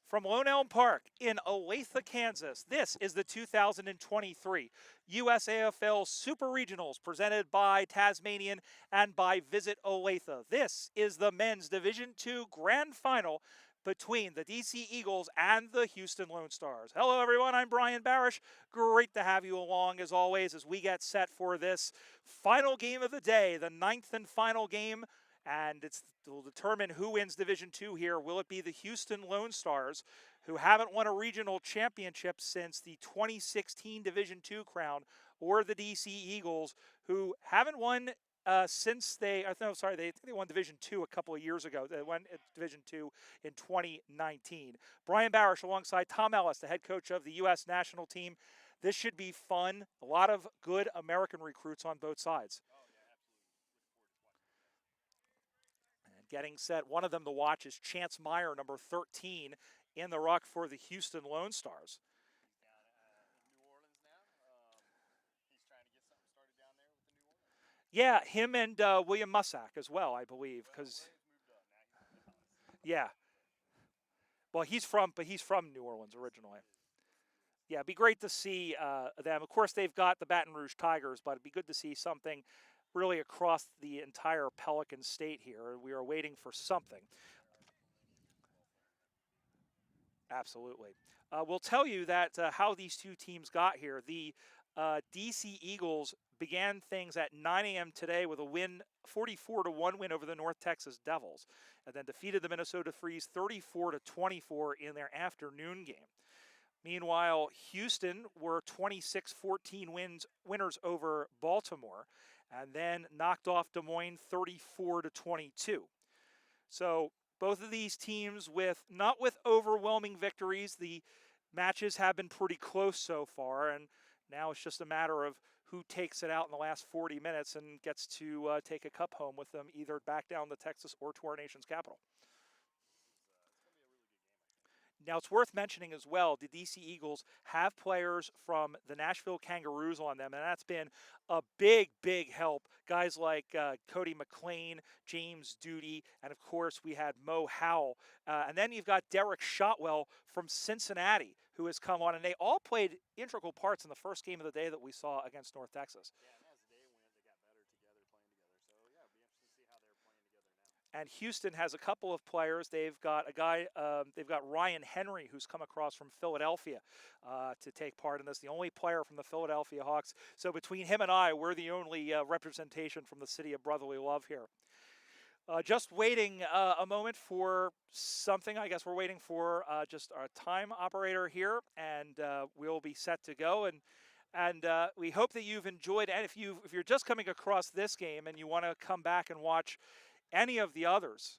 From Lone Elm Park in Olathe, Kansas, this is the 2023 USAFL Super Regionals presented by Tasmanian and by Visit Olathe. This is the men's Division II Grand Final between the DC Eagles and the Houston Lone Stars. Hello, everyone. I'm Brian Barish. Great to have you along, as always, as we get set for this final game of the day, the ninth and final game. And it will determine who wins Division II here. Will it be the Houston Lone Stars, who haven't won a regional championship since the 2016 Division II crown, or the DC Eagles, who haven't won since they won Division II a couple of years ago. They won Division II in 2019. Brian Barish alongside Tom Ellis, the head coach of the U.S. national team. This should be fun. A lot of good American recruits on both sides. Getting set, one of them to watch is Chance Meyer, number 13, in the ruck for the Houston Lone Stars. He's down in New Orleans now. He's trying to get something started down there with the New Orleans. Yeah, him and William Mussack as well, I believe. Yeah. Well, he's from New Orleans originally. Yeah, it'd be great to see them. Of course, they've got the Baton Rouge Tigers, but it'd be good to see something really across the entire Pelican state here. We are waiting for something. Absolutely. We'll tell you that how these two teams got here. The DC Eagles began things at 9 a.m. today with a win, 44-1 win over the North Texas Devils, and then defeated the Minnesota Freeze 34-24 in their afternoon game. Meanwhile, Houston were 26-14 winners over Baltimore, and then knocked off Des Moines 34-22. So both of these teams not with overwhelming victories. The matches have been pretty close so far, and now it's just a matter of who takes it out in the last 40 minutes and gets to take a cup home with them, either back down to Texas or to our nation's capital. Now, it's worth mentioning as well, the DC Eagles have players from the Nashville Kangaroos on them, and that's been a big, big help. Guys like Cody McLean, James Duty, and of course we had Mo Howell. And then you've got Derek Shotwell from Cincinnati, who has come on, and they all played integral parts in the first game of the day that we saw against North Texas. Yeah, and as the day went, they got better together, playing together. So, yeah, it'll be interesting to see how they're playing together now. And Houston has a couple of players. They've got they've got Ryan Henry, who's come across from Philadelphia to take part in this, the only player from the Philadelphia Hawks. So between him and I, we're the only representation from the city of brotherly love here. Just waiting a moment for something. I guess we're waiting for just our time operator here, and we'll be set to go. And we hope that you've enjoyed. And if you're just coming across this game and you want to come back and watch any of the others,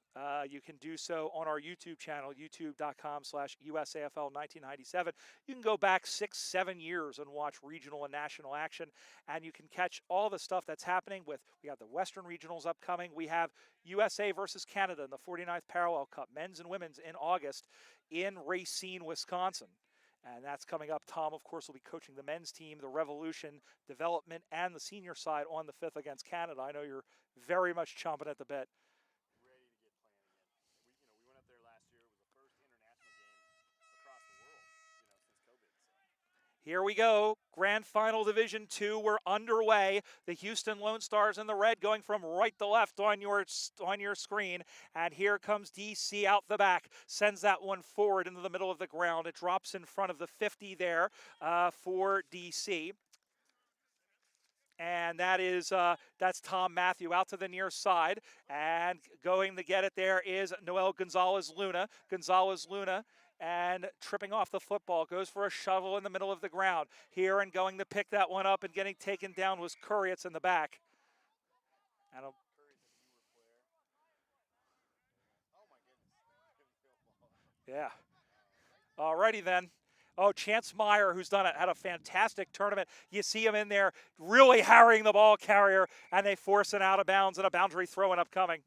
you can do so on our YouTube channel, youtube.com/USAFL1997. You can go back 6-7 years and watch regional and national action, and you can catch all the stuff that's happening we have the Western Regionals upcoming. We have USA versus Canada in the 49th Parallel Cup, men's and women's, in August in Racine, Wisconsin. And that's coming up. Tom, of course, will be coaching the men's team, the Revolution, Development, and the senior side on the 5th against Canada. I know you're very much chomping at the bit. Ready to get playing again. We went up there last year. It was the first international game across the world, since COVID. So. Here we go. Grand Final Division II. We're underway. The Houston Lone Stars in the red going from right to left on your screen. And here comes DC out the back. Sends that one forward into the middle of the ground. It drops in front of the 50 there for DC. And that's Tom Matthew out to the near side. And going to get it there is Noel Gonzalez-Luna. And tripping off the football, goes for a shovel in the middle of the ground. Here and going to pick that one up and getting taken down was Curry. It's in the back. And yeah. Alrighty then. Oh, Chance Meyer, who's had a fantastic tournament. You see him in there really harrying the ball carrier, and they force it out of bounds and a boundary throw and upcoming.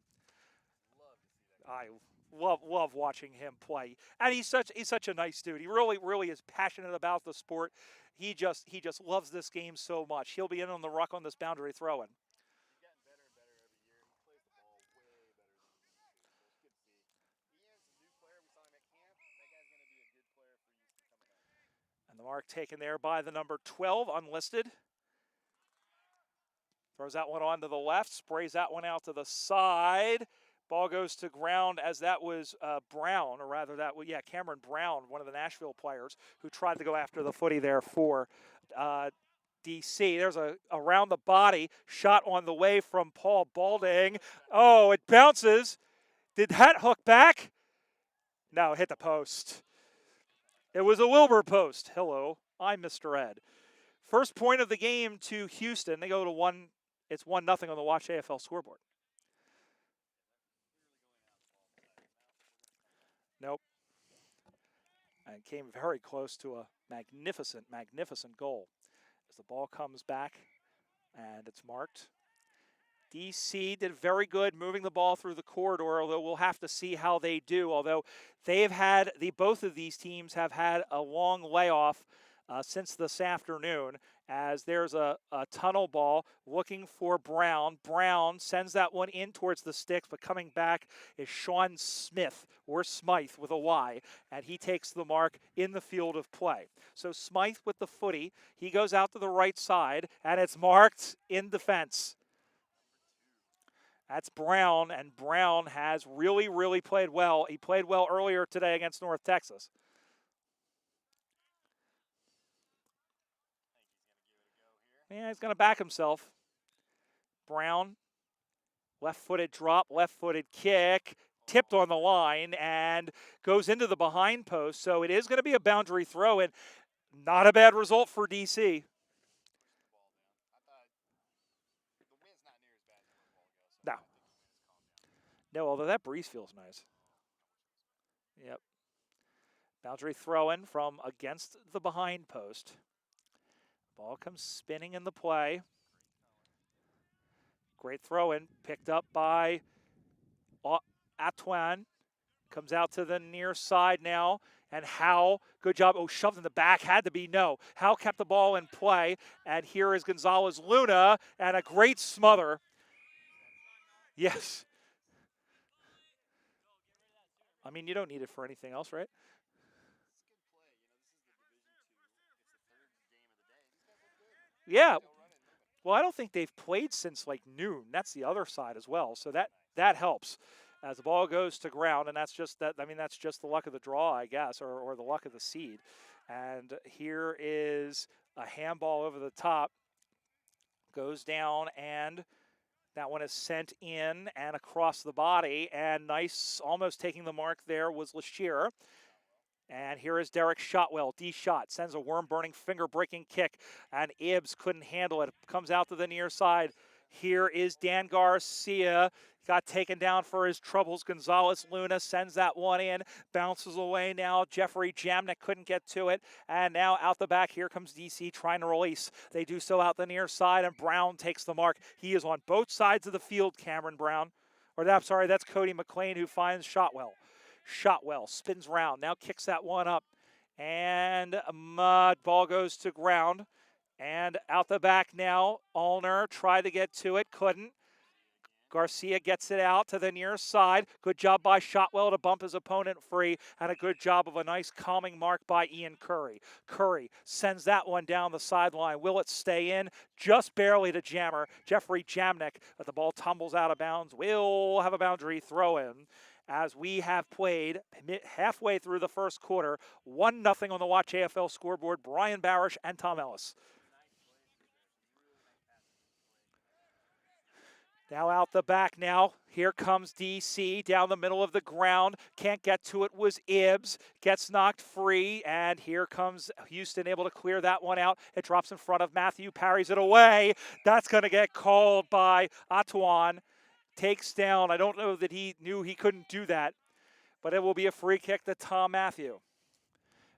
I love watching him play, and he's such a nice dude. He really is passionate about the sport. He just loves this game so much. He'll be in on the ruck on this boundary throw-in. He's getting better and better every year. He plays the ball way better than he used to. It's good to see. Ian's a new player. We saw him at camp. That guy's going to be the mark taken there by the number 12, unlisted. Throws that one on to the left, sprays that one out to the side. Ball goes to ground as that was Brown, or rather that was, yeah, Cameron Brown, one of the Nashville players who tried to go after the footy there for DC. There's a around the body shot on the way from Paul Balding. Oh, it bounces. Did that hook back? No, it hit the post. It was a Wilbur post. Hello, I'm Mr. Ed. First point of the game to Houston. They go to one. It's 1-0 on the Watch AFL scoreboard. Nope. And came very close to a magnificent, magnificent goal. As the ball comes back and it's marked. DC did very good moving the ball through the corridor, although we'll have to see how they do. Although they've had, both of these teams have had a long layoff since this afternoon, as there's a tunnel ball looking for Brown. Brown sends that one in towards the sticks, but coming back is Sean Smith, or Smythe with a Y, and he takes the mark in the field of play. So Smythe with the footy, he goes out to the right side, and it's marked in defense. That's Brown, and Brown has really, really played well. He played well earlier today against North Texas. Yeah, he's going to back himself. Brown, left-footed drop, left-footed kick, tipped on the line, and goes into the behind post. So it is going to be a boundary throw, and not a bad result for DC. No. No, although that breeze feels nice. Yep. Boundary throw in from against the behind post. Ball comes spinning in the play. Great throw in, picked up by Atuan. Comes out to the near side now. And Howe, good job. Oh, shoved in the back, had to be no. Howe kept the ball in play. And here is Gonzalez Luna, and a great smother. Yes. I mean, you don't need it for anything else, right? Yeah. Well, I don't think they've played since like noon. That's the other side as well. So that helps as the ball goes to ground, and that's just that. I mean, that's just the luck of the draw, I guess, or the luck of the seed. And here is a handball over the top, goes down, and that one is sent in and across the body. And nice, almost taking the mark there was Lashir. And here is Derek Shotwell. D-shot, sends a worm-burning, finger-breaking kick, and Ibbs couldn't handle it. Comes out to the near side. Here is Dan Garcia. Got taken down for his troubles. Gonzalez Luna sends that one in. Bounces away now. Jeffrey Jamnick couldn't get to it. And now out the back, here comes DC trying to release. They do so out the near side, and Brown takes the mark. He is on both sides of the field, Cameron Brown. I'm sorry, that's Cody McLean who finds Shotwell. Shotwell spins round, now kicks that one up, and ball goes to ground. And out the back now, Allner tried to get to it, couldn't. Garcia gets it out to the near side. Good job by Shotwell to bump his opponent free, and a good job of a nice calming mark by Ian Curry. Curry sends that one down the sideline. Will it stay in? Just barely to Jammer. Jeffrey Jamnick, but the ball tumbles out of bounds. Will have a boundary throw in. As we have played halfway through the first quarter, 1-0 on the Watch AFL scoreboard. Brian Barish and Tom Ellis. Now out the back now. Here comes DC down the middle of the ground. Can't get to it was Ibbs. Gets knocked free. And here comes Houston able to clear that one out. It drops in front of Matthew. Parries it away. That's going to get called by Atuan. Takes down. I don't know that he knew he couldn't do that. But it will be a free kick to Tom Matthew.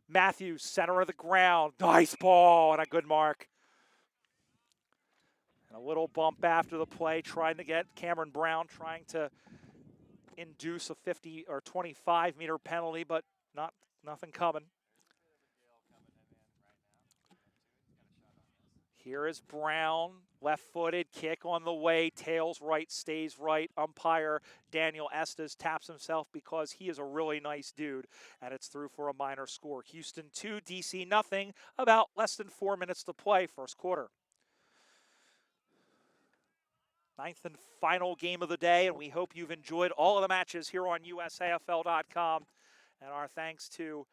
Matthew, center of the ground. Nice ball and a good mark. And a little bump after the play, trying to get Cameron Brown, trying to induce a 50 or 25-meter penalty, but nothing coming. Here is Brown, left-footed, kick on the way, tails right, stays right. Umpire Daniel Estes taps himself because he is a really nice dude, and it's through for a minor score. Houston 2, DC nothing. About less than 4 minutes to play, first quarter. Ninth and final game of the day, and we hope you've enjoyed all of the matches here on USAFL.com. And our thanks to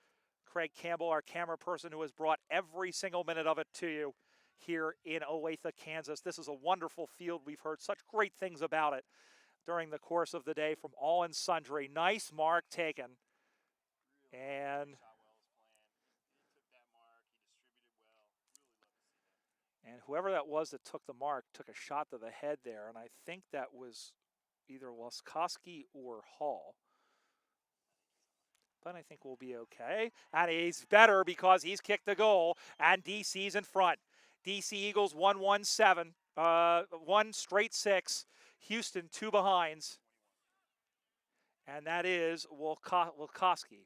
Craig Campbell, our camera person, who has brought every single minute of it to you here in Olathe, Kansas. This is a wonderful field. We've heard such great things about it during the course of the day from all and sundry. Nice mark taken. And whoever that was that took the mark took a shot to the head there, and I think that was either Laskowski or Hall. But I think we'll be okay. And he's better because he's kicked the goal, and DC's in front. DC Eagles 1-1-7, 1 straight 6. Houston 2 behinds. And that is Wilkowski.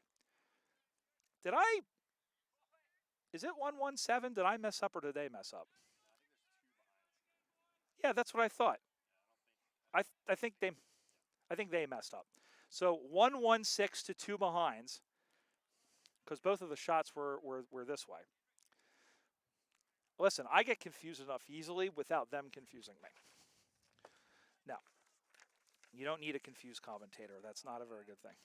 Is it 1-1-7? Did I mess up or did they mess up? Yeah, that's what I thought. I think they messed up. So 1-1-6 to 2 behinds, because both of the shots were this way. Listen, I get confused enough easily without them confusing me. No, you don't need a confused commentator. That's not a very good thing.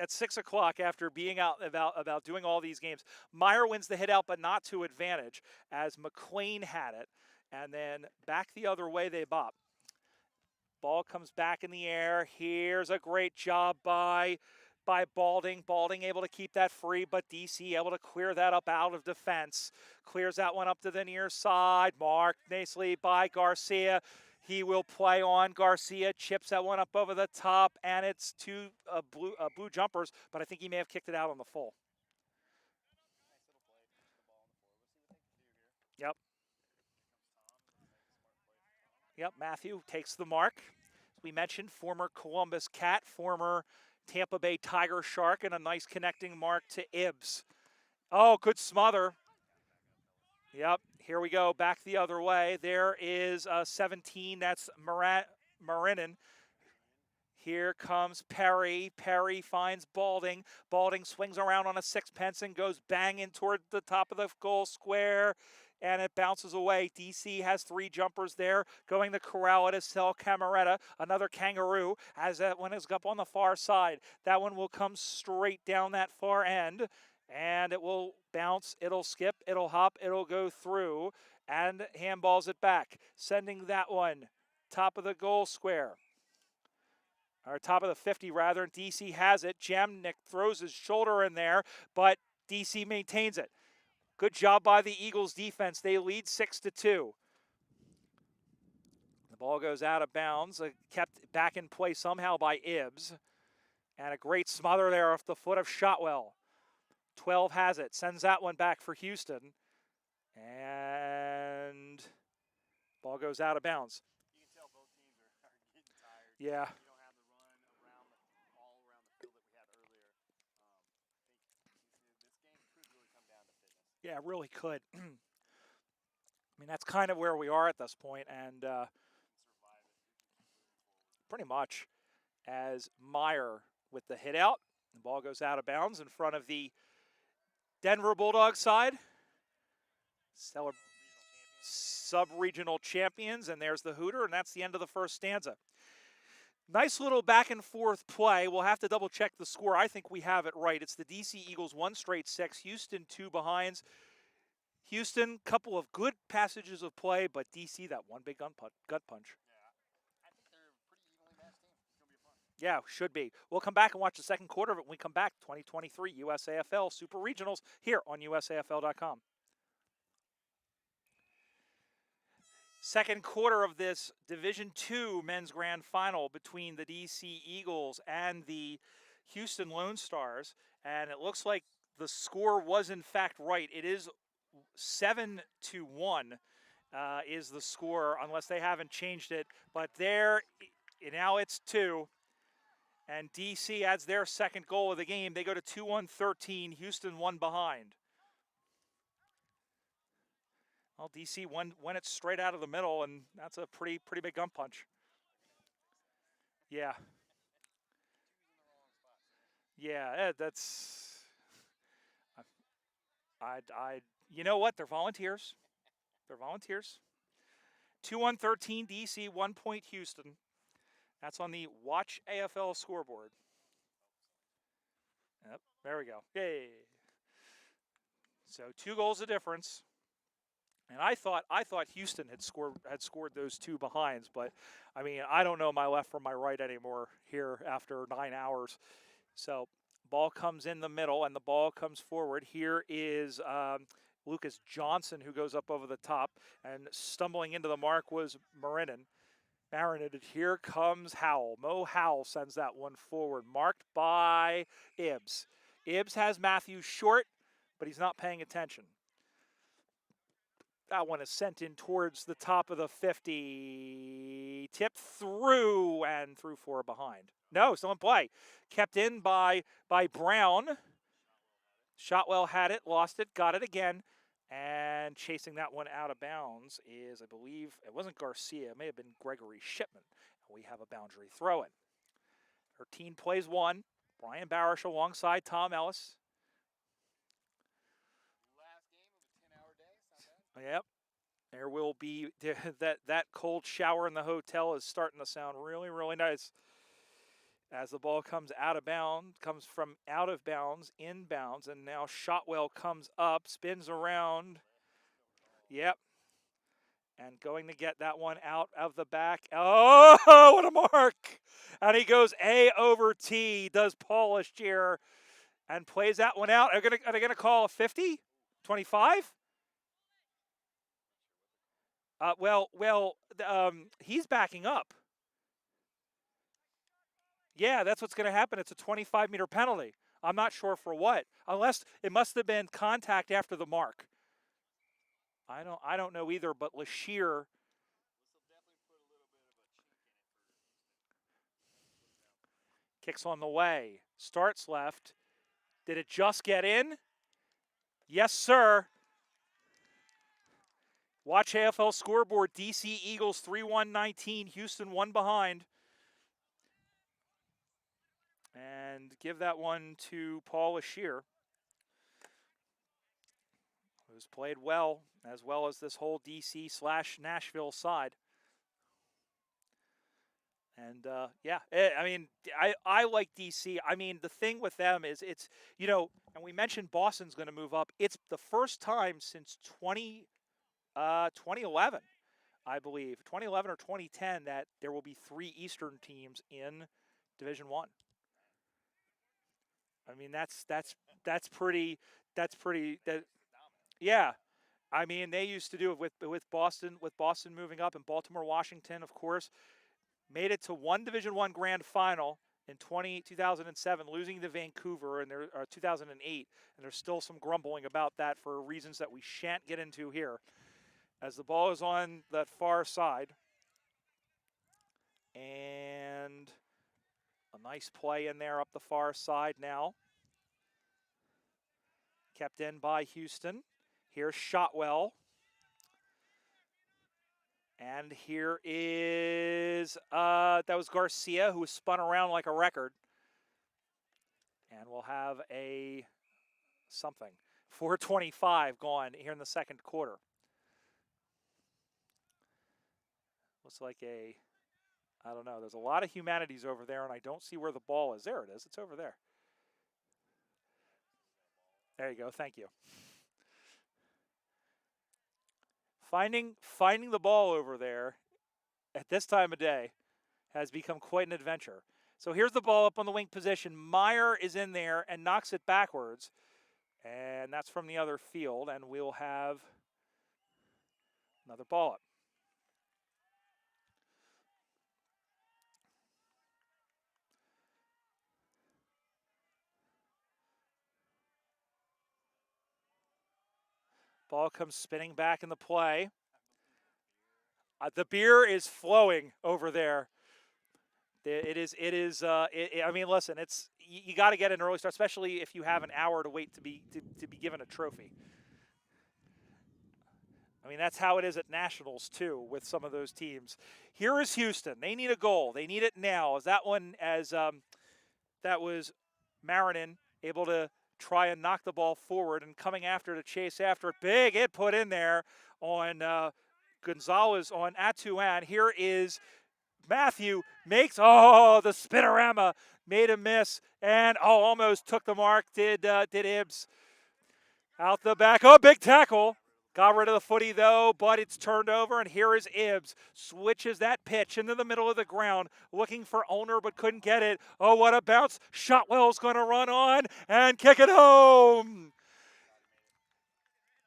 At 6 o'clock, after being out about doing all these games, Meyer wins the hit out, but not to advantage, as McLean had it, and then back the other way they bop. Ball comes back in the air. Here's a great job by Balding. Balding able to keep that free, but DC able to clear that up out of defense. Clears that one up to the near side. Marked nicely by Garcia. He will play on. Garcia chips that one up over the top, and it's two blue jumpers, but I think he may have kicked it out on the full. Yep. Yep, Matthew takes the mark. As we mentioned, former Columbus Cat, former Tampa Bay Tiger Shark, and a nice connecting mark to Ibbs. Oh, good smother. Yep, here we go, back the other way. There is 17, that's Marinin. Here comes Perry. Perry finds Balding. Balding swings around on a sixpence and goes banging toward the top of the goal square, and it bounces away. DC has 3 jumpers there, going to corral it as Sel Cameretta, another Kangaroo, as that one is up on the far side. That one will come straight down that far end, and it will bounce, it'll skip, it'll hop, it'll go through, and handballs it back, sending that one top of the goal square. Or top of the 50, rather, and DC has it. Jamnik throws his shoulder in there, but DC maintains it. Good job by the Eagles defense. They lead 6-2. The ball goes out of bounds, kept back in play somehow by Ibbs. And a great smother there off the foot of Shotwell. 12 has it, sends that one back for Houston. And ball goes out of bounds. You can tell both teams are getting tired. Yeah. You don't have the run all around the field that we had earlier. I think this game could really come down to fitness. Yeah, it really could. I mean, that's kind of where we are at this point, and pretty much as Meyer with the hit out. The ball goes out of bounds in front of the Denver Bulldogs side. Sub-regional champions, and there's the hooter, and that's the end of the first stanza. Nice little back and forth play. We'll have to double check the score. I think we have it right. It's the DC Eagles 1 straight 6, Houston 2 behinds. Houston, couple of good passages of play, but DC, that one big gut punch. Yeah, I think they're a pretty evenly matched team. It's going to be fun. Yeah, should be. We'll come back and watch the second quarter of it when we come back. 2023 USAFL Super Regionals here on USAFL.com. Second quarter of this Division II men's grand final between the DC Eagles and the Houston Lonestars. And it looks like the score was in fact right. It is 7-1 is the score, unless they haven't changed it. But there, now it's 2. And DC adds their second goal of the game. They go to 2-1-13. Houston 1 behind. Well, DC went it straight out of the middle, and that's a pretty big gun punch. Yeah. Yeah, that's. I. You know what? They're volunteers. They're volunteers. 2-1-13 DC, 1 point Houston. That's on the Watch AFL scoreboard. Yep, there we go. Yay. So 2 goals of difference. And I thought Houston had scored those 2 behinds, but I mean, I don't know my left from my right anymore here after 9 hours. So ball comes in the middle, and the ball comes forward. Here is Lucas Johnson, who goes up over the top, and stumbling into the mark was Marinin. Here comes Howell. Mo Howell sends that one forward, marked by Ibbs. Ibbs has Matthews short, but he's not paying attention. That one is sent in towards the top of the 50. Tipped through and through 4 behind. No, still in play. Kept in by Brown. Shotwell had it, lost it, got it again. And chasing that one out of bounds is, I believe, it wasn't Garcia. It may have been Gregory Shipman. And we have a boundary throw-in. 13 plays 1. Brian Barish alongside Tom Ellis. Last game of a 10-hour day. It's not bad. Yep. There will be that cold shower in the hotel is starting to sound really, really nice. As the ball comes out of bounds, comes from out of bounds, inbounds, and now Shotwell comes up, spins around. Yep. And going to get that one out of the back. Oh, what a mark! And he goes A over T, does Paul Shear, and plays that one out. Are they gonna call a 50? 25? He's backing up. Yeah, that's what's going to happen. It's a 25-meter penalty. I'm not sure for what, unless it must have been contact after the mark. I don't know either, but Shear. Kicks on the way. Starts left. Did it just get in? Yes, sir. Watch AFL scoreboard. DC Eagles 3-1-19. Houston 1 behind. And give that one to Paul Shear, who's played well as this whole DC/Nashville side. And I mean, I like DC. I mean, the thing with them is it's, and we mentioned Boston's going to move up. It's the first time since 2011, I believe, 2011 or 2010, that there will be 3 Eastern teams in Division One. I mean, that's pretty. Yeah. I mean, they used to do it with Boston moving up, and Baltimore, Washington, of course, made it to one Division One grand final in 2007, losing to Vancouver in their 2008, and there's still some grumbling about that for reasons that we shan't get into here. As the ball is on that far side, and a nice play in there up the far side now. Kept in by Houston. Here's Shotwell. And here is, that was Garcia, who was spun around like a record. And we'll have a something. 4:25 gone here in the second quarter. Looks like I don't know. There's a lot of humanities over there, and I don't see where the ball is. There it is. It's over there. There you go. Thank you. Finding the ball over there at this time of day has become quite an adventure. So here's the ball up on the wing position. Meyer is in there and knocks it backwards. And that's from the other field, and we'll have another ball up. Ball comes spinning back in the play. The beer is flowing over there. It is. I mean, listen. It's you got to get an early start, especially if you have an hour to wait to be given a trophy. I mean, that's how it is at Nationals, too, with some of those teams. Here is Houston. They need a goal. They need it now. As that one, that was Marinan able to try and knock the ball forward and coming after to chase after it. Big hit put in there on Gonzalez on Atuan. Here is Matthew makes, the spinorama made a miss and almost took the mark. Did Ibbs out the back? Oh, big tackle. Got rid of the footy, though, but it's turned over, and here is Ibbs. Switches that pitch into the middle of the ground, looking for owner, but couldn't get it. Oh, what a bounce. Shotwell's going to run on and kick it home.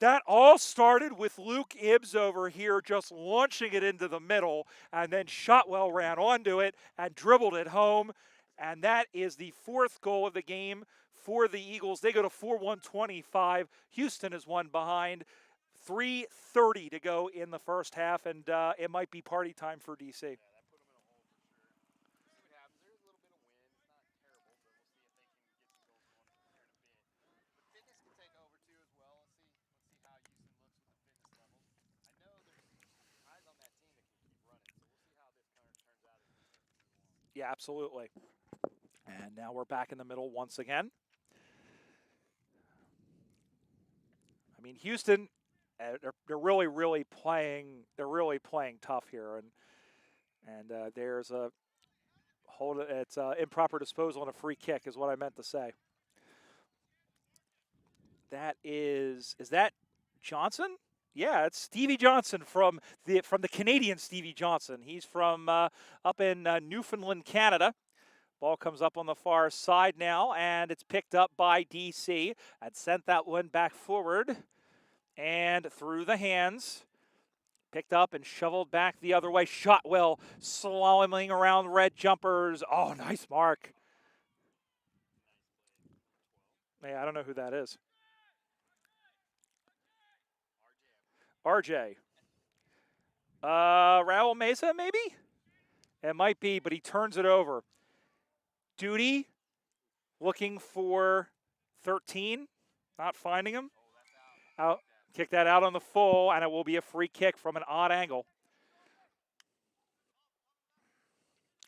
That all started with Luke Ibbs over here just launching it into the middle, and then Shotwell ran onto it and dribbled it home. And that is the fourth goal of the game for the Eagles. They go to 4-1-25. Houston is one behind. 3:30 to go in the first half, and it might be party time for DC. Yeah, that put them in a hole for sure. We'll see what happens. There's a little bit of wind. It's not terrible, but we'll see if they can get some goals going here in a bit. But fitness can take over too as well. Let's see how Houston looks with the fitness levels. I know there's guys on that team that can keep running, so we'll see how this turns out as we start to move along. Yeah, absolutely. And now we're back in the middle once again. I mean, Houston, they're really playing. They're really playing tough here, and there's a hold. It's improper disposal and a free kick is what I meant to say. That is that Johnson? Yeah, it's Stevie Johnson from the Canadian Stevie Johnson. He's from up in Newfoundland, Canada. Ball comes up on the far side now, and it's picked up by DC and sent that one back forward. And through the hands, picked up and shoveled back the other way. Shotwell slaloming around red jumpers. Oh, nice mark. Yeah, I don't know who that is. RJ. Raul Mesa, maybe? It might be, but he turns it over. Duty looking for 13. Not finding him. Out. Kick that out on the full, and it will be a free kick from an odd angle.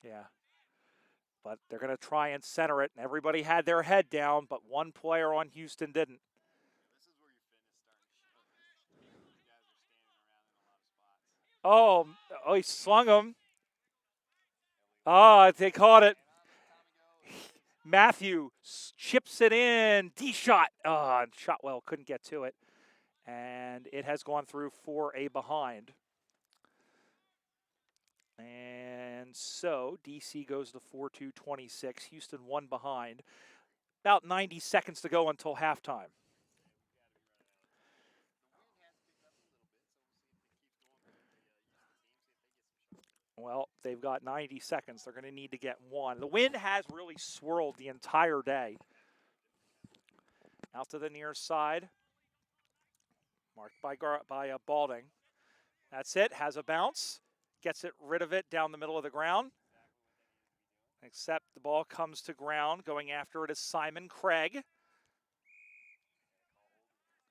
Yeah. But they're going to try and center it, and everybody had their head down, but one player on Houston didn't. This is where your fitness starting to show. These guys are standing around in a lot of spots. Oh, he slung him. Oh, they caught it. Matthew chips it in. D-shot. Oh, and Shotwell couldn't get to it. And it has gone through for a behind. And so DC goes to 4-2-26. Houston one behind. About 90 seconds to go until halftime. Well, they've got 90 seconds. They're going to need to get one. The wind has really swirled the entire day. Out to the near side. Marked by Balding. That's it. Has a bounce. Gets it rid of it down the middle of the ground. Except the ball comes to ground. Going after it is Simon Craig.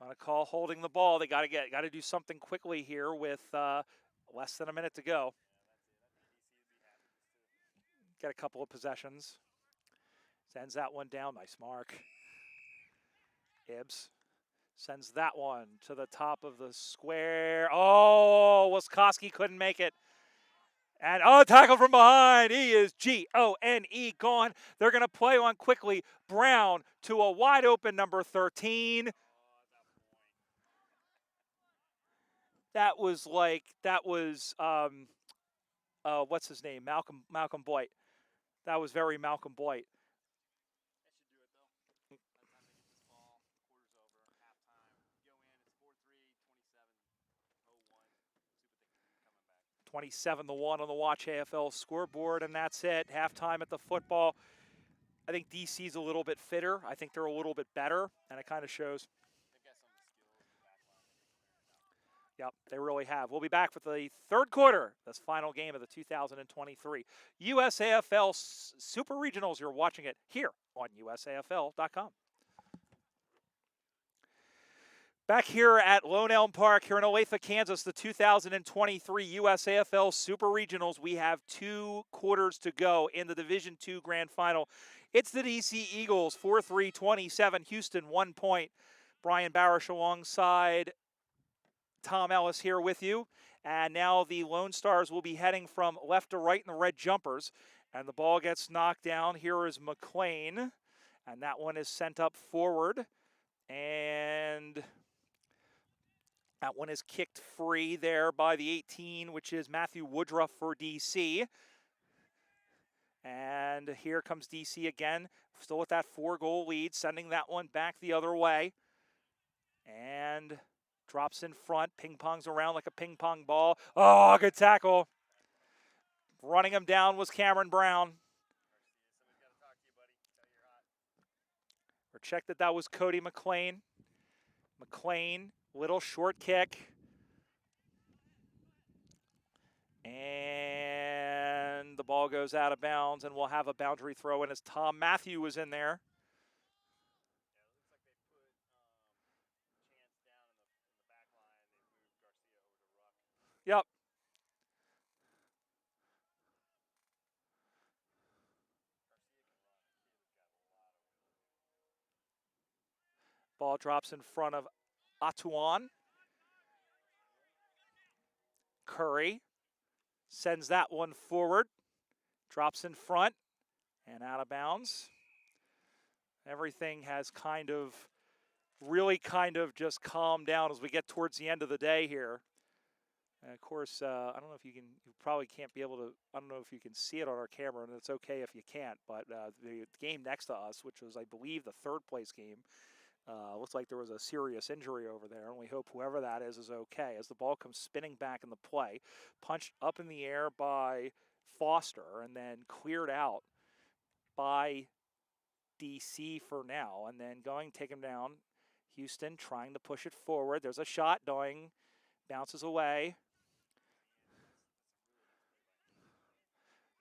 On a call holding the ball. They got to do something quickly here with less than a minute to go. Get a couple of possessions. Sends that one down. Nice mark. Ibbs sends that one to the top of the square. Oh, Waskoski couldn't make it. And tackle from behind. He is G-O-N-E gone. They're going to play on quickly. Brown to a wide open number 13. That was what's his name? Malcolm Boyd. That was very Malcolm Boyd. That should do it, though. By the time they get this ball, quarter's over, halftime, go in, it's 4-3, 27-01. See what they can do coming back. 27-1 on the Watch AFL scoreboard, and that's it. Halftime at the football. I think DC's a little bit fitter. I think they're a little bit better, and it kind of shows. They've got some of the skills in the back line they can clear it out. Yep, they really have. We'll be back with the third quarter, this final game of the 2023 USAFL Super Regionals. You're watching it here on USAFL.com. Back here at Lone Elm Park here in Olathe, Kansas, the 2023 USAFL Super Regionals. We have 2 quarters to go in the Division II Grand Final. It's the DC Eagles, 4-3-27. Houston, 1 point. Brian Barish alongside Tom Ellis here with you. And now the Lone Stars will be heading from left to right in the red jumpers. And the ball gets knocked down. Here is McLean. And that one is sent up forward. And that one is kicked free there by the 18, which is Matthew Woodruff for DC. And here comes DC again, still with that 4-goal lead, sending that one back the other way. And drops in front, ping-pongs around like a ping-pong ball. Oh, good tackle. Running him down was Cameron Brown. Or check that was Cody McLean. McLean, little short kick. And the ball goes out of bounds, and we'll have a boundary throw in as Tom Matthew was in there. Yep. Ball drops in front of Atuan. Curry sends that one forward, drops in front, and out of bounds. Everything has really just calmed down as we get towards the end of the day here. And of course, I don't know if you probably can't be able to, I don't know if you can see it on our camera, and it's okay if you can't, but the game next to us, which was, I believe, the third place game, looks like there was a serious injury over there, and we hope whoever that is okay. As the ball comes spinning back in the play, punched up in the air by Foster, and then cleared out by DC for now, and then take him down. Houston trying to push it forward. There's a shot, bounces away.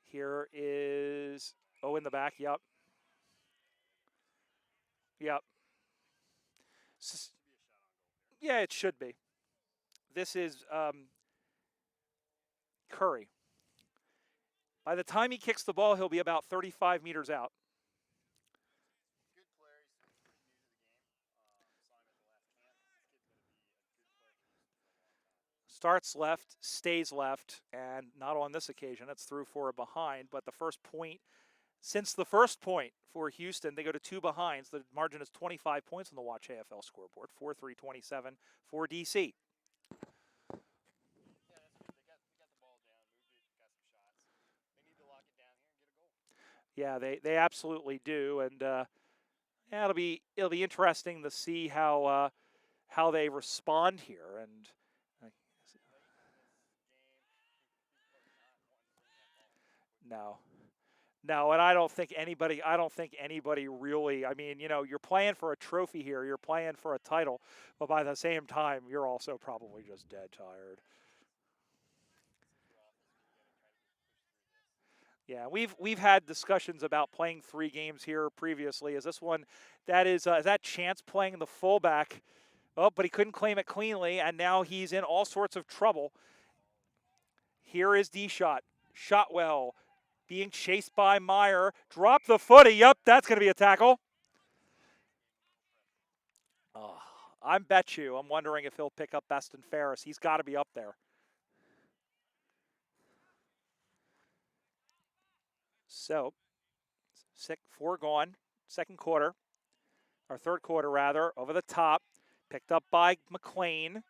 Here is, in the back, yep. Yep. Yeah, it should be. This is Curry. By the time he kicks the ball, he'll be about 35 meters out. Good player. He's pretty new to the game. Saw him at the left camp. This kid's going to be a good player. Starts left, stays left, and not on this occasion. It's through for a behind, but the first point, since the first point for Houston, they go to 2 behinds. The margin is 25 points on the Watch AFL scoreboard, 4-3-27 for DC. Yeah, they absolutely do, and it'll be interesting to see how they respond here. And no, and I don't think anybody really. I mean, you're playing for a trophy here, you're playing for a title, but by the same time, you're also probably just dead tired. Yeah, we've had discussions about playing 3 games here previously. Is this one is that Chance playing the fullback? Oh, but he couldn't claim it cleanly, and now he's in all sorts of trouble. Here is D-Shot. Shotwell being chased by Meyer. Drop the footy. Yep, that's going to be a tackle. Oh, I'm wondering if he'll pick up Beston Ferris. He's got to be up there. So, 4 gone, second quarter, or third quarter rather, over the top, picked up by McLean.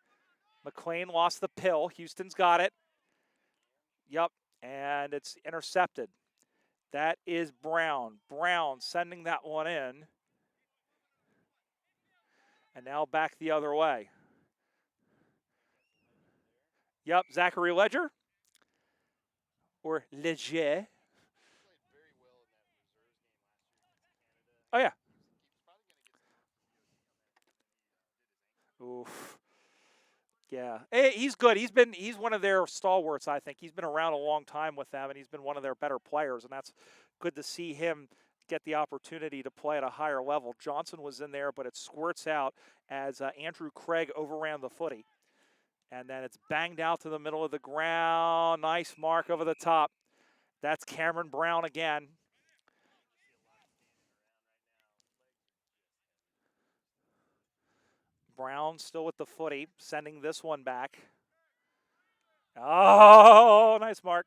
McLean lost the pill. Houston's got it. Yep, and it's intercepted. That is Brown. Brown sending that one in. And now back the other way. Yep, Zachary Ledger. Or Leger. Oh, yeah. Oof. Yeah, he's good. He's one of their stalwarts, I think. He's been around a long time with them, and he's been one of their better players, and that's good to see him get the opportunity to play at a higher level. Johnson was in there, but it squirts out as Andrew Craig overran the footy. And then it's banged out to the middle of the ground. Nice mark over the top. That's Cameron Brown again. Brown still with the footy, sending this one back. Oh, nice mark.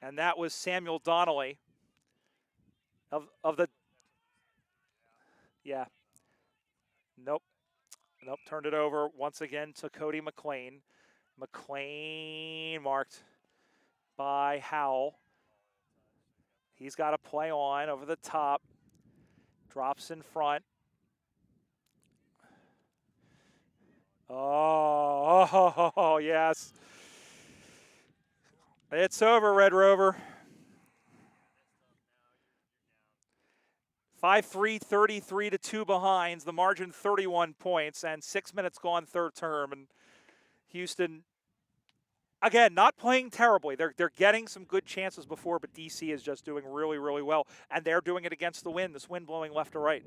And that was Samuel Donnelly of the, yeah. Nope. Turned it over once again to Cody McLean. McLean marked by Howell. He's got a play on over the top. Drops in front. Oh, yes. It's over, Red Rover. 5-3, 33-2 behinds. The margin 31 points and 6 minutes gone third term. And Houston, again, not playing terribly. They're getting some good chances before, but DC is just doing really, really well. And they're doing it against the wind. This wind blowing left to right.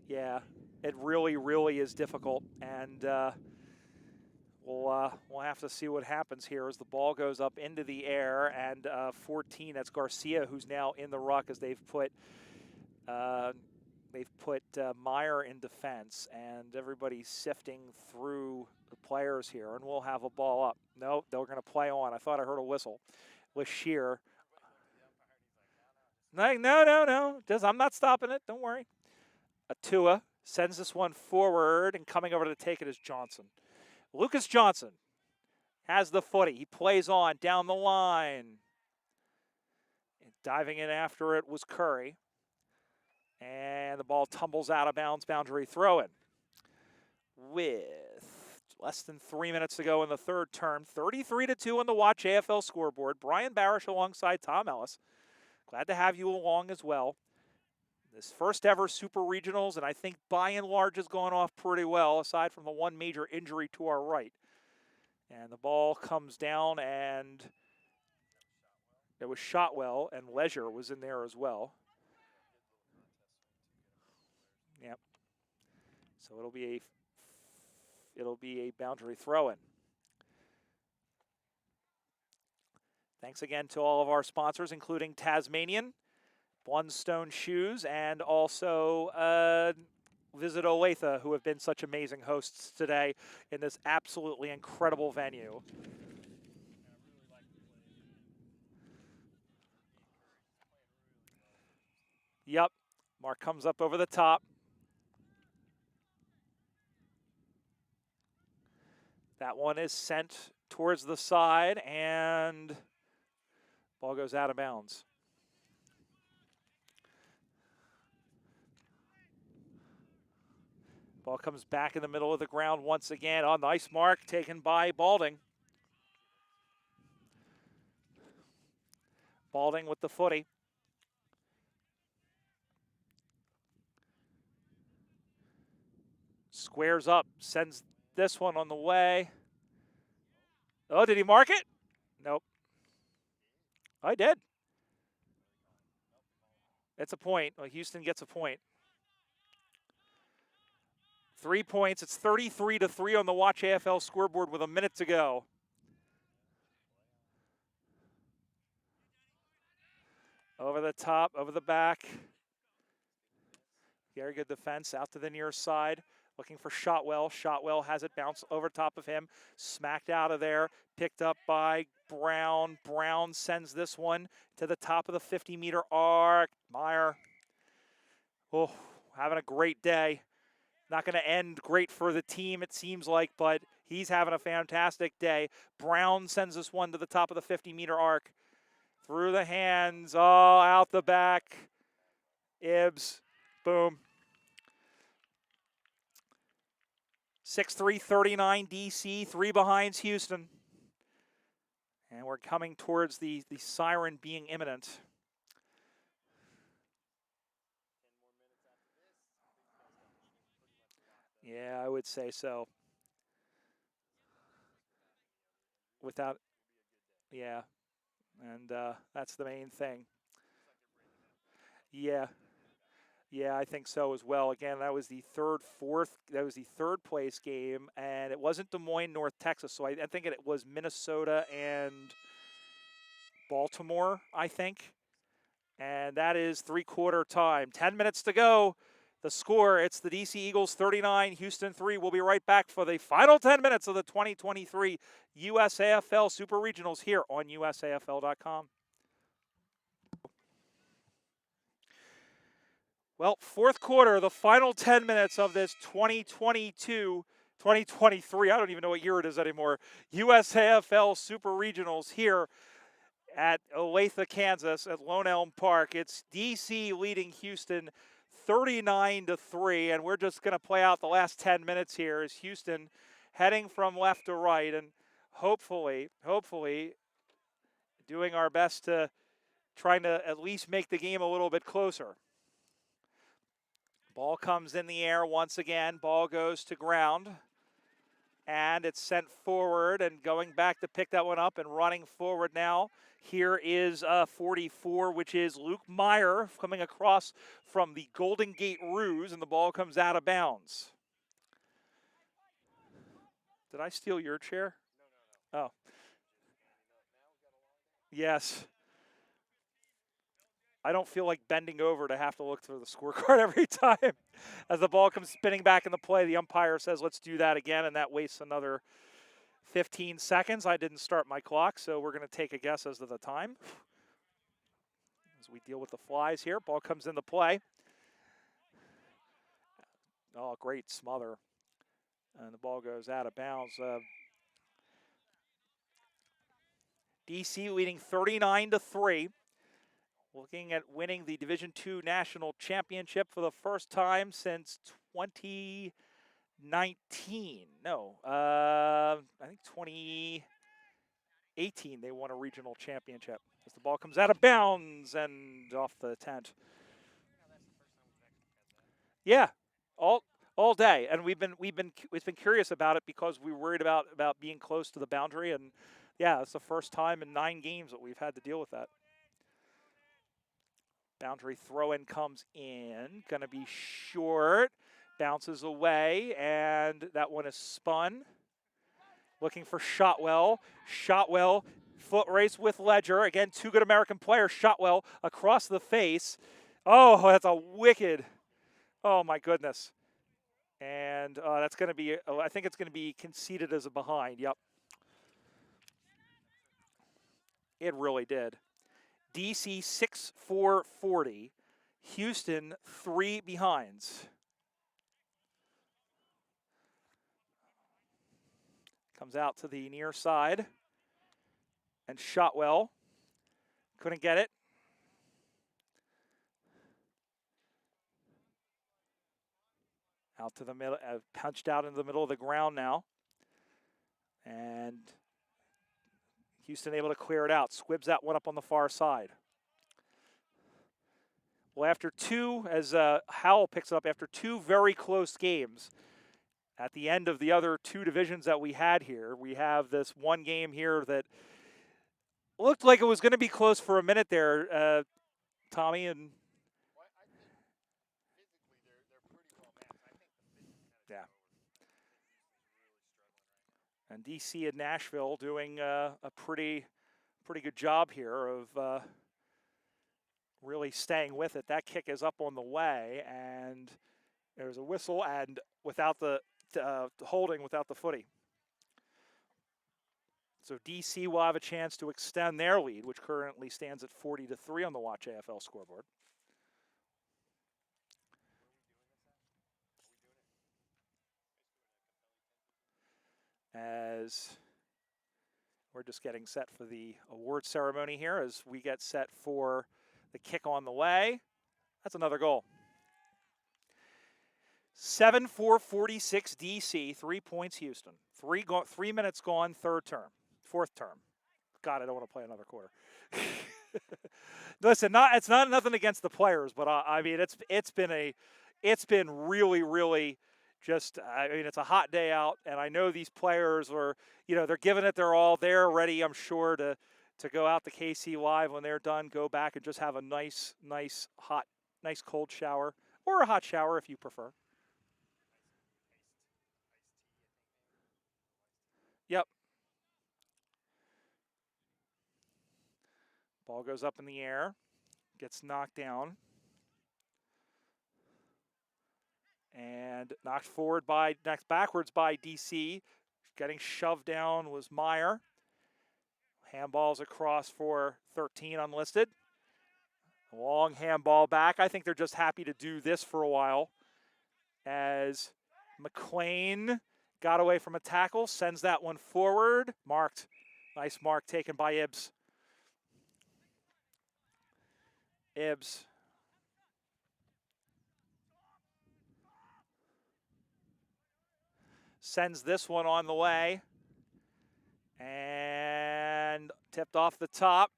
Yeah, it really, really is difficult. And we'll have to see what happens here as the ball goes up into the air. And 14, that's Garcia, who's now in the ruck as they've put Meyer in defense, and everybody's sifting through the players here. And we'll have a ball up. No, they're going to play on. I thought I heard a whistle with Shear. No. I'm not stopping it. Don't worry. Atua sends this one forward, and coming over to take it is Johnson. Lucas Johnson has the footy. He plays on down the line. And diving in after it was Curry. And the ball tumbles out of bounds, boundary throw-in. With less than 3 minutes to go in the third term, 33-2 on the Watch AFL scoreboard. Brian Barish alongside Tom Ellis. Glad to have you along as well. This first ever Super Regionals, and I think by and large has gone off pretty well, aside from the one major injury to our right. And the ball comes down, and it was Shotwell, and Leisure was in there as well. Yep. So it'll be a boundary throw-in. Thanks again to all of our sponsors, including Tasmanian, Blundstone Shoes, and also Visit Olathe, who have been such amazing hosts today in this absolutely incredible venue. Yep, Mark comes up over the top. That one is sent towards the side, and ball goes out of bounds. Ball comes back in the middle of the ground once again. Oh, nice mark taken by Balding. Balding with the footy. Squares up, sends this one on the way. Oh, did he mark it? Nope. I did. It's a point. Well, Houston gets a point. 3 points. It's 33-3 on the Watch AFL scoreboard with a minute to go. Over the top, over the back. Very good defense out to the near side. Looking for Shotwell. Shotwell has it bounce over top of him. Smacked out of there. Picked up by Brown. Brown sends this one to the top of the 50-meter arc. Meyer. Oh, having a great day. Not going to end great for the team, it seems like, but he's having a fantastic day. Brown sends this one to the top of the 50-meter arc. Through the hands. Oh, out the back. Ibbs. Boom. 6-3, 39 DC, 3 behinds Houston. And we're coming towards the siren being imminent. Yeah, I would say so. Without, yeah, and that's the main thing. Yeah, yeah, I think so as well. Again, that was the third place game, and it wasn't Des Moines, North Texas. So I think it was Minnesota and Baltimore, I think. And that is three-quarter time. 10 minutes to go. The score, it's the DC Eagles 39, Houston 3. We'll be right back for the final 10 minutes of the 2023 USAFL Super Regionals here on USAFL.com. Well, fourth quarter, the final 10 minutes of this 2023, I don't even know what year it is anymore, USAFL Super Regionals here at Olathe, Kansas, at Lone Elm Park. It's DC leading Houston 39-3, and we're just going to play out the last 10 minutes here as Houston heading from left to right, and hopefully doing our best to trying to at least make the game a little bit closer. Ball comes in the air once again. Ball goes to ground. And it's sent forward, and going back to pick that one up and running forward now. Here is 44, which is Luke Meyer coming across from the Golden Gate Ruse, and the ball comes out of bounds. Did I steal your chair? No. Oh. Yes. I don't feel like bending over to have to look through the scorecard every time. As the ball comes spinning back in the play, the umpire says, let's do that again, and that wastes another 15 seconds. I didn't start my clock, so we're going to take a guess as to the time. As we deal with the flies here, ball comes into play. Oh, great smother. And the ball goes out of bounds. DC leading 39-3. Looking at winning the Division II National Championship for the first time since 2019. No, I think 2018 they won a regional championship. As the ball comes out of bounds and off the tent. Yeah, all day, and it's been curious about it because we were worried about being close to the boundary, and yeah, it's the first time in 9 games that we've had to deal with that. Boundary throw-in comes in, going to be short, bounces away, and that one is spun. Looking for Shotwell. Shotwell, foot race with Ledger. Again, 2 good American players. Shotwell across the face. Oh, that's a wicked, oh my goodness. And that's going to be, I think it's going to be conceded as a behind, yep. It really did. DC 6-4-40. Houston 3 behinds. Comes out to the near side. And Shotwell couldn't get it. Out to the middle, punched out into the middle of the ground now. And Houston able to clear it out. Squibs that one up on the far side. Well, after 2, as Howell picks it up, after 2 very close games, at the end of the other 2 divisions that we had here, we have this one game here that looked like it was going to be close for a minute there, Tommy. And Well, I think physically they're pretty well matched. I think the fitness kind of yeah. Houston's really struggling right now. And DC and Nashville doing a pretty good job here of really staying with it. That kick is up on the way, and there's a whistle, and without the holding, without the footy. So DC will have a chance to extend their lead, which currently stands at 40-3 on the Watch AFL scoreboard. As we're just getting set for the award ceremony here, as we get set for the kick on the way. That's another goal. 7-4-46 DC, 3 points Houston. 3 minutes gone, fourth term. God, I don't want to play another quarter. Listen, it's not nothing against the players, but I mean it's been really just, I mean, it's a hot day out, and I know these players are, they're giving it their all. They're ready, I'm sure, to go out to KC Live when they're done, go back and just have a nice, nice cold shower, or a hot shower if you prefer. Yep. Ball goes up in the air, gets knocked down, and knocked backwards by DC. Getting shoved down was Meyer. Handballs across for 13 unlisted. Long handball back. I think they're just happy to do this for a while. As McLean got away from a tackle, sends that one forward. Marked. Nice mark taken by Ibbs. Ibbs. Sends this one on the way. And tipped off the top.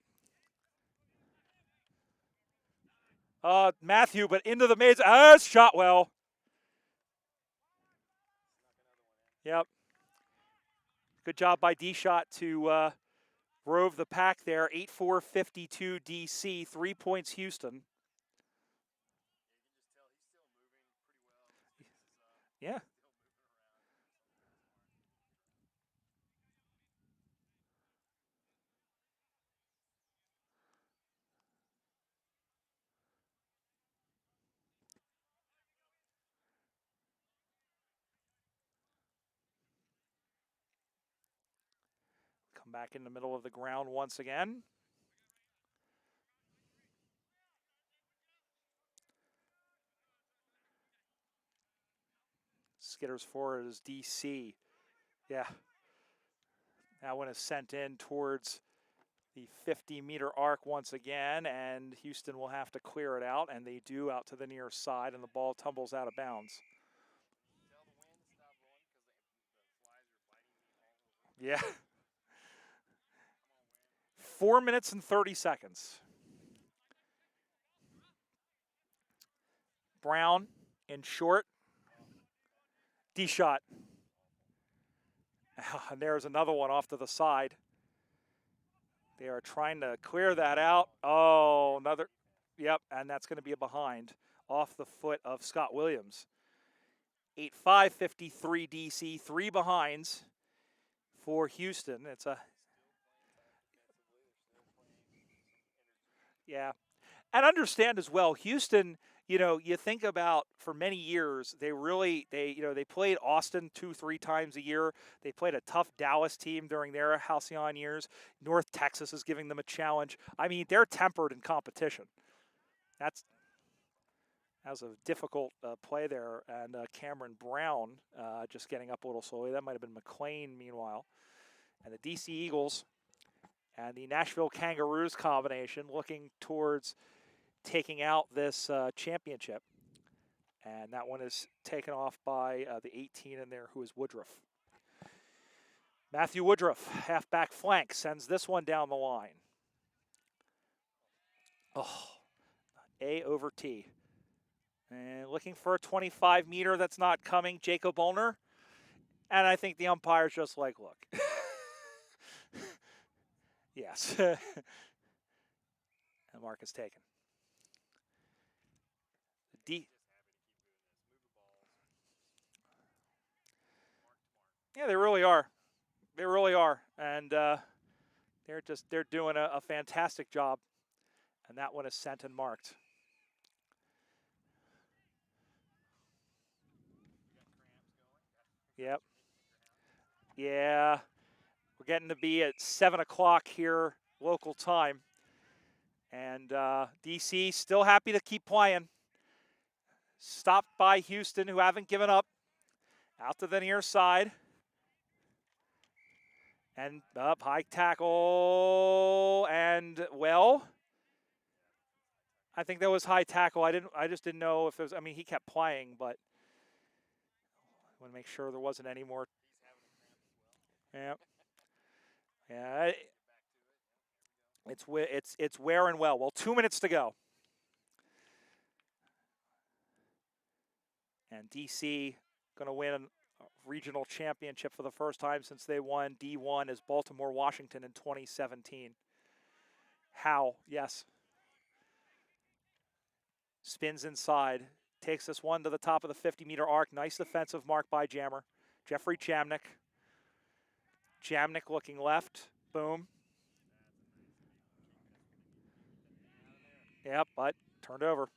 Matthew, but into the maze. It's shot well. Yep. Good job by D-Shot to rove the pack there. 8-4-52 DC. 3 points Houston. Yeah. Come back in the middle of the ground once again. Skitters forward is DC. Yeah. That one is sent in towards the 50-meter arc once again, and Houston will have to clear it out, and they do out to the near side, and the ball tumbles out of bounds. Yeah. 4 minutes and 30 seconds. Brown in short. D-Shot. And there's another one off to the side. They are trying to clear that out. Oh, another. Yep, and that's going to be a behind off the foot of Scott Williams. 8-5-53 DC, 3 behinds for Houston. It's a. Yeah. And understand as well, Houston, you think about for many years, they played Austin 2-3 times a year. They played a tough Dallas team during their halcyon years. North Texas is giving them a challenge. I mean, they're tempered in competition. That was a difficult play there. And Cameron Brown just getting up a little slowly. That might have been McLean, meanwhile. And the DC Eagles and the Nashville Kangaroos combination looking towards taking out this championship. And that one is taken off by the 18 in there, who is Woodruff. Matthew Woodruff, halfback flank, sends this one down the line. Oh, A over T. And looking for a 25-meter that's not coming, Jacob Ulner. And I think the umpire's just like, look. Yes. And mark is taken. Yeah, they really are. They really are. And they're doing a fantastic job. And that one is sent and marked. Yep. Yeah. We're getting to be at 7 o'clock here, local time. And DC still happy to keep playing. Stopped by Houston, who haven't given up. Out to the near side. And up, high tackle, and well, I think that was high tackle. I just didn't know if there was. I mean, he kept playing, but I want to make sure there wasn't any more. Yeah, yeah. It's wearing well. Well, 2 minutes to go, and DC going to win a regional championship for the first time since they won D1 as Baltimore Washington in 2017. Howe, yes. Spins inside. Takes this one to the top of the 50-meter arc. Nice defensive mark by Jammer. Jeffrey Jamnik. Jamnik looking left. Boom. Yep, but turned over.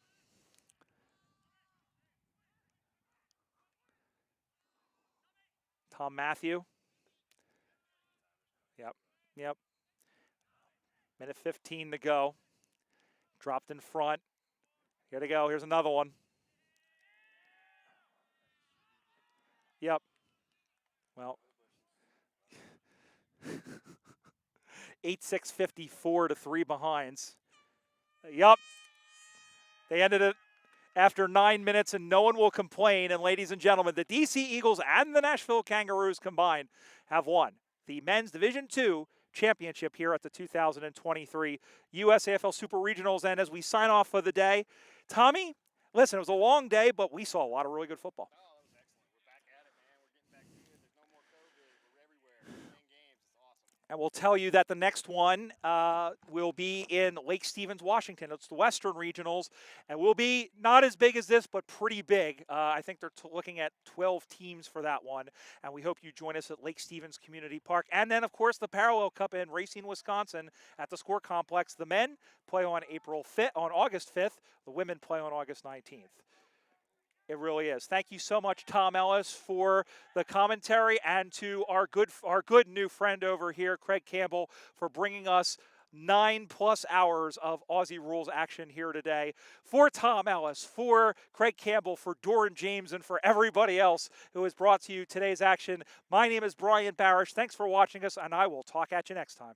Tom Matthew. Yep. Minute 15 to go. Dropped in front. Here to go. Here's another one. Yep. Well, 8-6-54 to 3 behinds. Yep. They ended it after 9 minutes, and no one will complain. And ladies and gentlemen, the DC Eagles and the Nashville Kangaroos combined have won the Men's Division II Championship here at the 2023 USAFL Super Regionals. And as we sign off for the day, Tommy, listen, it was a long day, but we saw a lot of really good football. Oh, that was excellent. We're back at it, man. We're getting back to it. There's no more COVID. We're everywhere. We're playing games. It's awesome. And we'll tell you that the next one will be in Lake Stevens, Washington. It's the Western Regionals, and will be not as big as this, but pretty big. I think they're looking at 12 teams for that one, and we hope you join us at Lake Stevens Community Park. And then, of course, the Parallel Cup in Racine, Wisconsin at the Score Complex. The men play on August 5th. The women play on August 19th. It really is. Thank you so much, Tom Ellis, for the commentary, and to our good new friend over here, Craig Campbell, for bringing us 9+ hours of Aussie rules action here today. For Tom Ellis, for Craig Campbell, for Doran James, and for everybody else who has brought to you today's action, my name is Brian Barish. Thanks for watching us, and I will talk at you next time.